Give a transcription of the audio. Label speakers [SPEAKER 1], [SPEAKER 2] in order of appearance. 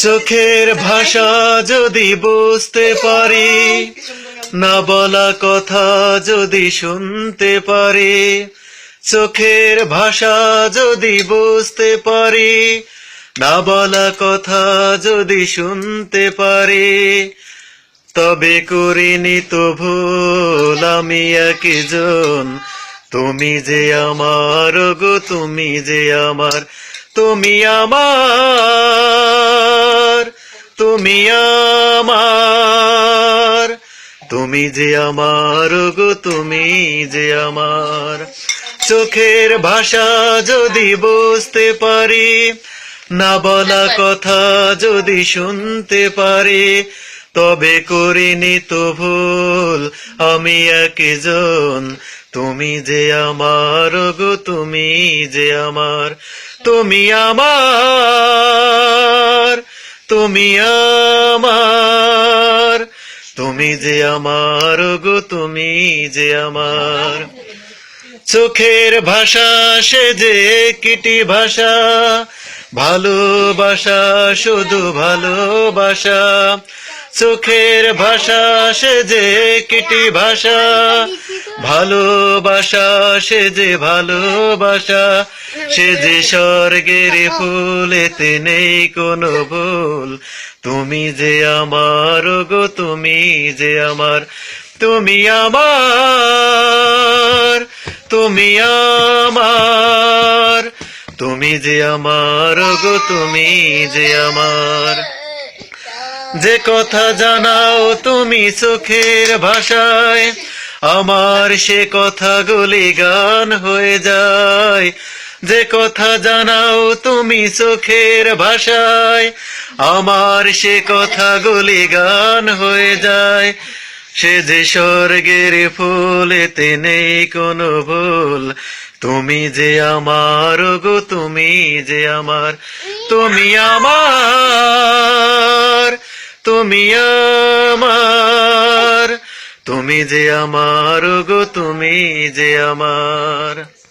[SPEAKER 1] চোখের ভাষা যদি বুঝতে পারি, না বলা কথা যদি শুনতে পারি, চোখের ভাষা যদি বুঝতে পারি, না বলা কথা যদি শুনতে পারি, তবে করিনি তো ভুল আমি একজন। তুমি যে আমার গো, তুমি যে আমার, তুমি আমার, তুমি আমার, তুমি যে আমার গো, তুমি যে আমার। চোখের ভাষা যদি বুঝতে পারি, না বলা কথা যদি শুনতে পারি, তবে করিনি তো ভুল আমি একজন। তুমি যে আমার গো, তুমি যে আমার, তুমি আমার, তুমি আমার, তুমি যে আমার গো, তুমি যে আমার। চোখের ভাষা সে যে কিটি ভাষা, ভালোবাসা শুধু ভালোবাসা। চোখের ভাষা সে যে কিটি ভাষা, ভালোবাসা সে যে ভালোবাসা। সে যে স্বর্গের ফুলেতে নেই কোনো ভুল। তুমি যে আমার গো, তুমি যে আমার, তুমি আমার, তুমি আমার, তুমি যে আমার গো, তুমি যে আমার। যে কথা জানাও তুমি চোখের ভাষায়, আমার সে কথাগুলি গান হয়ে যায়। যে কথা জানাও তুমি চোখের ভাষায়, আমার সে কথাগুলি গান হয়ে যায়। সে যে স্বর্গের ফুলেতে নেই কোনো ভুল। তুমি যে আমার গো, তুমি যে আমার, তুমি আমার, তুমি আমার, তুমি যে আমার গো, তুমি যে আমার।